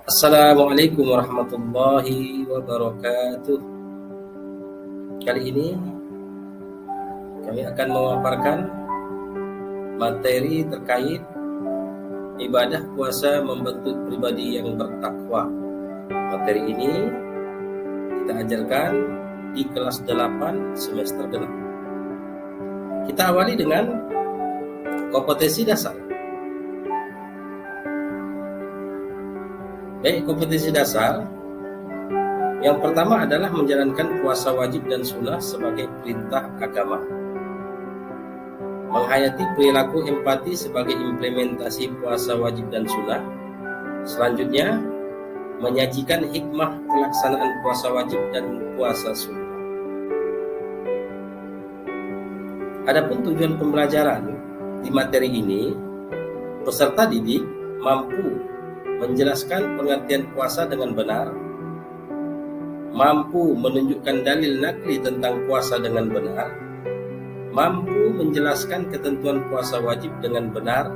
Assalamualaikum warahmatullahi wabarakatuh. Kali ini kami akan memaparkan materi terkait ibadah puasa membentuk pribadi yang bertakwa. Materi ini kita ajarkan di kelas 8 semester genap. Kita awali dengan kompetensi dasar. Baik, kompetensi dasar yang pertama adalah menjalankan puasa wajib dan sunnah sebagai perintah agama. Menghayati perilaku empati sebagai implementasi puasa wajib dan sunnah. Selanjutnya, menyajikan hikmah pelaksanaan puasa wajib dan puasa sunnah. Adapun tujuan pembelajaran di materi ini, peserta didik mampu menjelaskan pengertian puasa dengan benar, mampu menunjukkan dalil nakli tentang puasa dengan benar, mampu menjelaskan ketentuan puasa wajib dengan benar,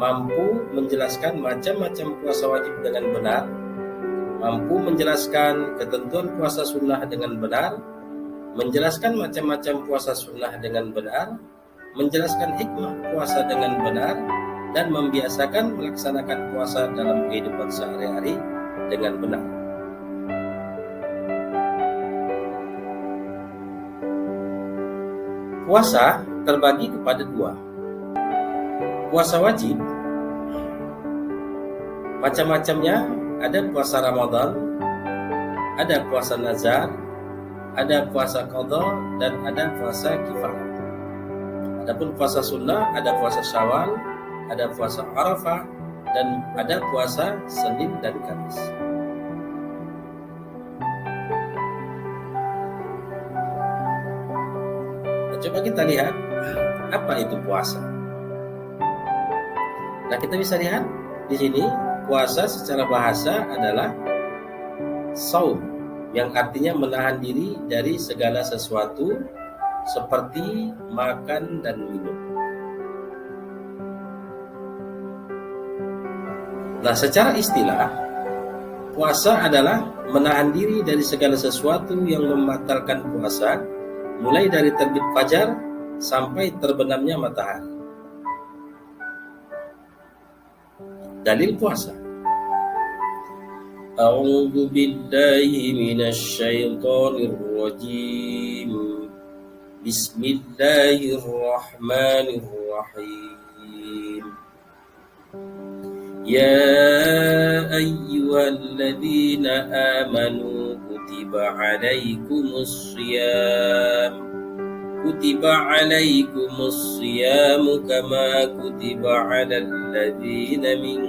mampu menjelaskan macam-macam puasa wajib dengan benar, mampu menjelaskan ketentuan puasa sunnah dengan benar, menjelaskan macam-macam puasa sunnah dengan benar, menjelaskan hikmah puasa dengan benar, dan membiasakan melaksanakan puasa dalam kehidupan sehari-hari dengan benar. Puasa terbagi kepada dua. Puasa wajib, macam-macamnya, ada puasa Ramadan, ada puasa nazar, ada puasa qadha, dan ada puasa kifarah. Adapun puasa sunnah, ada puasa Syawal, ada puasa Arafah, dan ada puasa Senin dan Kamis. Nah, coba kita lihat apa itu puasa. Nah, kita bisa lihat di sini puasa secara bahasa adalah shaum, yang artinya menahan diri dari segala sesuatu seperti makan dan minum. Nah, secara istilah, puasa adalah menahan diri dari segala sesuatu yang membatalkan puasa, mulai dari terbit fajar sampai terbenamnya matahari. Dalil puasa. A'udzu billahi minasy syaithanir rajim. Bismillahirrahmanirrahim. Ya ayyuhalladzina amanu kutiba alaikumus siyam kama kutiba alal ladzina min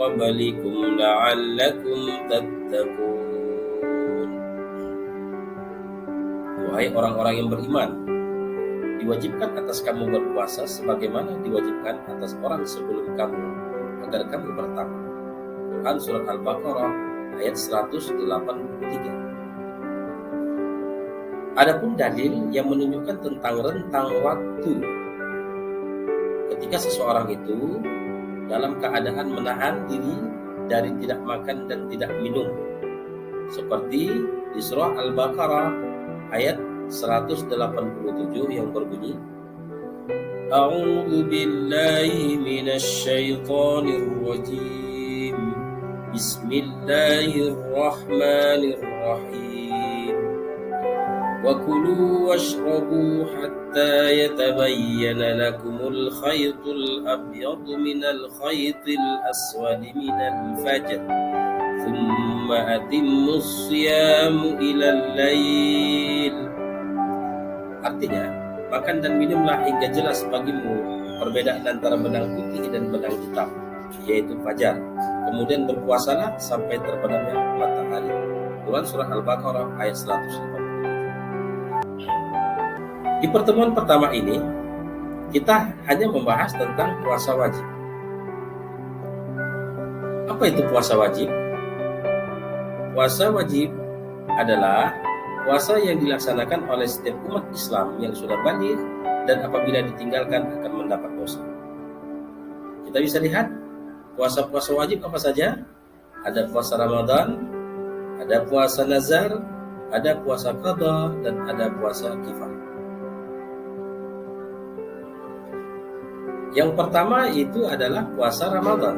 qablikum la'allakum tattaqun. Wahai orang-orang yang beriman, diwajibkan atas kamu berpuasa sebagaimana diwajibkan atas orang sebelum kamu, agar kamu bertakwa. Quran Surat Al-Baqarah ayat 183. Adapun dalil yang menunjukkan tentang rentang waktu ketika seseorang itu dalam keadaan menahan diri dari tidak makan dan tidak minum, seperti di surah Al-Baqarah ayat 187 yang berbunyi, A'udzu billahi minasy syaithanir rajim. Bismillahirrahmanirrahim. Wa kulu washrabu hatta yatabayyana lakumul khaytul abyadu minal khaytil aswadi minal fajr. Thumma atimmus siyamu ilal lail. Artinya, makan dan minumlah hingga jelas bagimu perbedaan antara benang putih dan benang hitam, yaitu fajar. Kemudian berpuasalah sampai terbenamnya matahari. Quran Surah Al-Baqarah ayat 150. Di pertemuan pertama ini, kita hanya membahas tentang puasa wajib. Apa itu puasa wajib? Puasa wajib adalah puasa yang dilaksanakan oleh setiap umat Islam yang sudah baligh dan apabila ditinggalkan akan mendapat dosa. Kita bisa lihat puasa-puasa wajib apa saja? Ada puasa Ramadan, ada puasa nazar, ada puasa qada, dan ada puasa kifarah. Yang pertama itu adalah puasa Ramadan.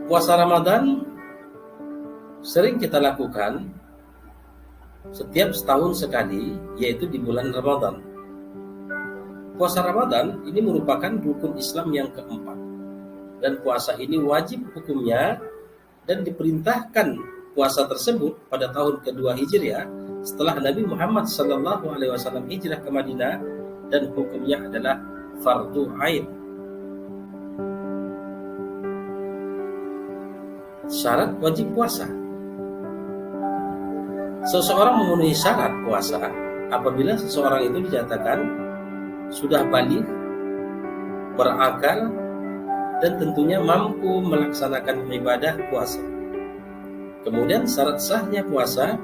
Puasa Ramadan sering kita lakukan setiap setahun sekali, yaitu di bulan Ramadan. Puasa Ramadan ini merupakan rukun Islam yang keempat, dan puasa ini wajib hukumnya dan diperintahkan puasa tersebut pada tahun kedua Hijriah setelah Nabi Muhammad SAW hijrah ke Madinah, dan hukumnya adalah fardu ain. Syarat wajib puasa. Seseorang memenuhi syarat puasa apabila seseorang itu dinyatakan sudah baligh, berakal, dan tentunya mampu melaksanakan ibadah puasa. Kemudian syarat sahnya puasa,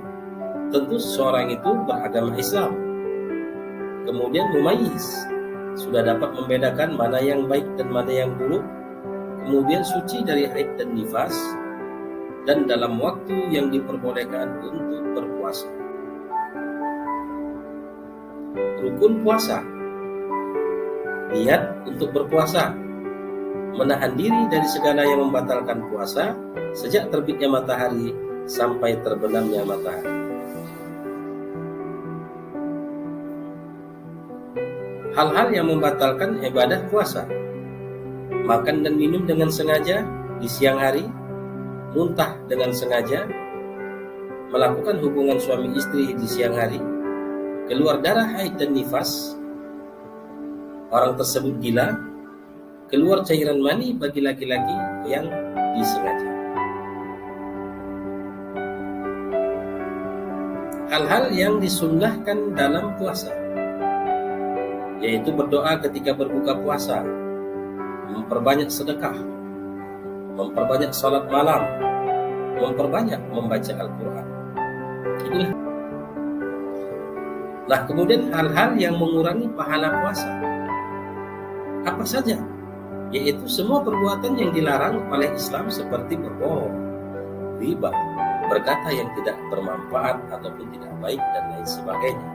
tentu seseorang itu beragama Islam. Kemudian mumayyiz, sudah dapat membedakan mana yang baik dan mana yang buruk. Kemudian suci dari haid dan nifas, dan dalam waktu yang diperbolehkan untuk berpuasa. Rukun puasa. Niat untuk berpuasa. Menahan diri dari segala yang membatalkan puasa sejak terbitnya matahari sampai terbenamnya matahari. Hal-hal yang membatalkan ibadah puasa: makan dan minum dengan sengaja di siang hari, muntah dengan sengaja, melakukan hubungan suami istri di siang hari, keluar darah haid dan nifas, orang tersebut gila, keluar cairan mani bagi laki-laki yang disengaja. Hal-hal yang disunnahkan dalam puasa, yaitu berdoa ketika berbuka puasa, memperbanyak sedekah, memperbanyak salat malam, memperbanyak membaca Al-Quran. Inilah. Nah, kemudian hal-hal yang mengurangi pahala puasa apa saja? Yaitu semua perbuatan yang dilarang oleh Islam seperti berbohong, riba, berkata yang tidak bermanfaat ataupun tidak baik, dan lain sebagainya.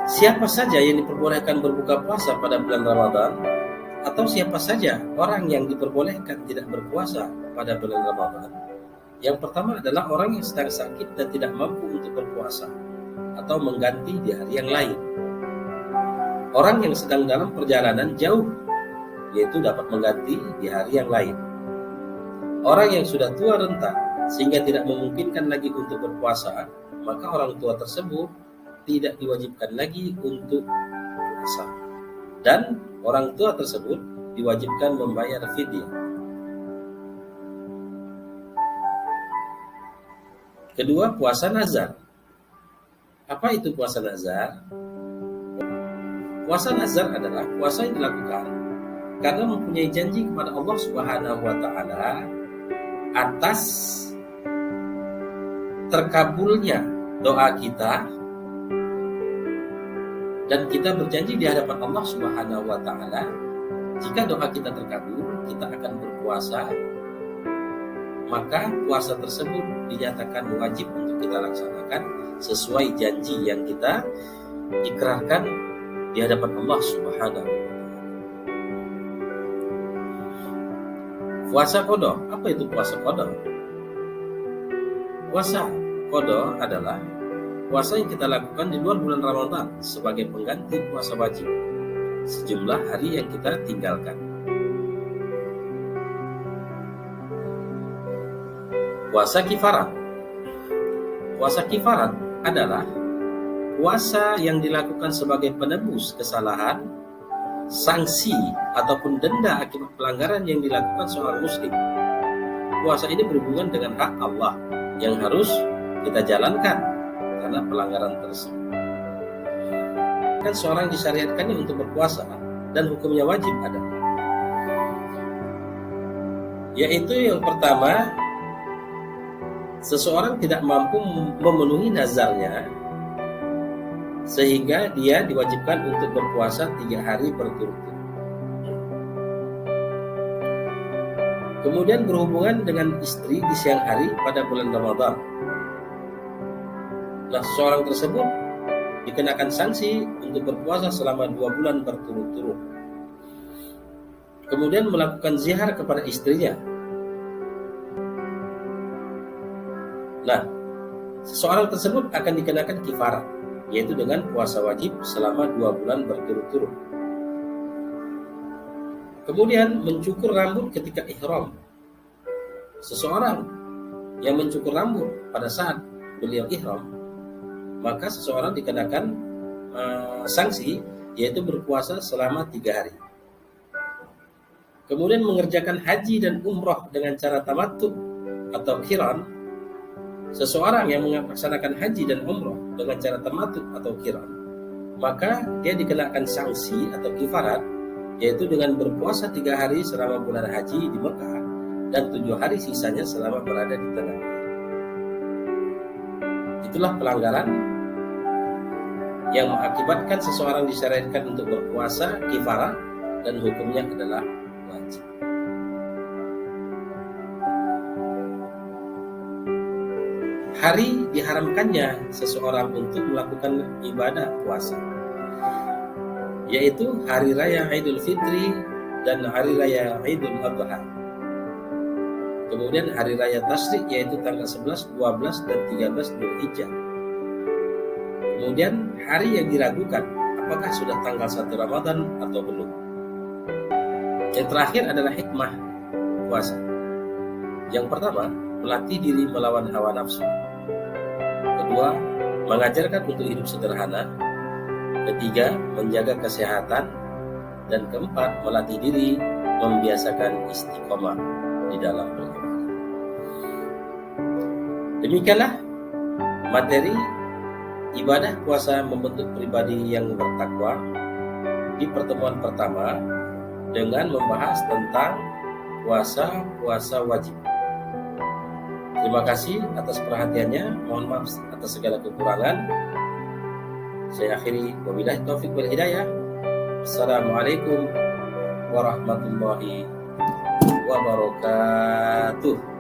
Siapa saja yang diperbolehkan berbuka puasa pada bulan Ramadan, atau siapa saja orang yang diperbolehkan tidak berpuasa pada bulan Ramadan? Yang pertama adalah orang yang sedang sakit dan tidak mampu untuk berpuasa atau mengganti di hari yang lain. Orang yang sedang dalam perjalanan jauh, yaitu dapat mengganti di hari yang lain. Orang yang sudah tua renta sehingga tidak memungkinkan lagi untuk berpuasa, maka orang tua tersebut tidak diwajibkan lagi untuk puasa, dan orang tua tersebut diwajibkan membayar fidyah. Kedua, puasa nazar. Apa itu puasa nazar? Puasa nazar adalah puasa yang dilakukan karena mempunyai janji kepada Allah Subhanahu wa Ta'ala atas terkabulnya doa kita, dan kita berjanji di hadapan Allah Subhanahu wa Ta'ala, jika doa kita terkabul, kita akan berpuasa, maka puasa tersebut dinyatakan wajib untuk kita laksanakan sesuai janji yang kita ikrarkan di hadapan Allah Subhanahu wa Ta'ala. Puasa qada. Apa itu puasa qada? Puasa qada adalah puasa yang kita lakukan di luar bulan Ramadan sebagai pengganti puasa wajib sejumlah hari yang kita tinggalkan. Puasa kifarat. Puasa kifarat adalah puasa yang dilakukan sebagai penebus kesalahan, sanksi ataupun denda akibat pelanggaran yang dilakukan seorang muslim. Puasa ini berhubungan dengan hak Allah yang harus kita jalankan karena pelanggaran tersebut. Kan seorang disyariatkannya untuk berpuasa dan hukumnya wajib ada. Yaitu yang pertama, seseorang tidak mampu memenuhi nazarnya sehingga dia diwajibkan untuk berpuasa 3 hari berturut-turut. Kemudian berhubungan dengan istri di siang hari pada bulan Ramadan. Nah, seseorang tersebut dikenakan sanksi untuk berpuasa selama 2 bulan berturut-turut. Kemudian melakukan zihar kepada istrinya. Nah, seseorang tersebut akan dikenakan kifarat, yaitu dengan puasa wajib selama 2 bulan berturut-turut. Kemudian mencukur rambut ketika ihram. Seseorang yang mencukur rambut pada saat beliau ihram, maka seseorang dikenakan sanksi, yaitu berpuasa selama 3 hari. Kemudian mengerjakan haji dan umroh dengan cara tamattu atau qiran. Seseorang yang melaksanakan haji dan umroh dengan cara tamattu atau qiran, maka dia dikenakan sanksi atau kifarat, yaitu dengan berpuasa 3 hari selama bulan haji di Mekah dan 7 hari sisanya selama berada di tanah air. Itulah pelanggaran yang mengakibatkan seseorang disyariatkan untuk berpuasa kifarat dan hukumnya adalah wajib. Hari diharamkannya seseorang untuk melakukan ibadah puasa, yaitu hari raya Idul Fitri dan hari raya Idul Adha. Kemudian hari raya Tasyrik, yaitu tanggal 11, 12, dan 13 Dzulhijjah. Kemudian hari yang diragukan apakah sudah tanggal 1 Ramadan atau belum. Yang terakhir adalah hikmah puasa. Yang pertama, melatih diri melawan hawa nafsu. Kedua, mengajarkan untuk hidup sederhana. Ketiga, menjaga kesehatan. Dan keempat, melatih diri membiasakan istiqomah di dalam beribadah. Demikianlah materi ibadah puasa membentuk pribadi yang bertakwa di pertemuan pertama dengan membahas tentang puasa wajib. Terima kasih atas perhatiannya. Mohon maaf atas segala kekurangan. Saya akhiri, wabillahi taufik wal hidayah. Assalamualaikum warahmatullahi wabarakatuh.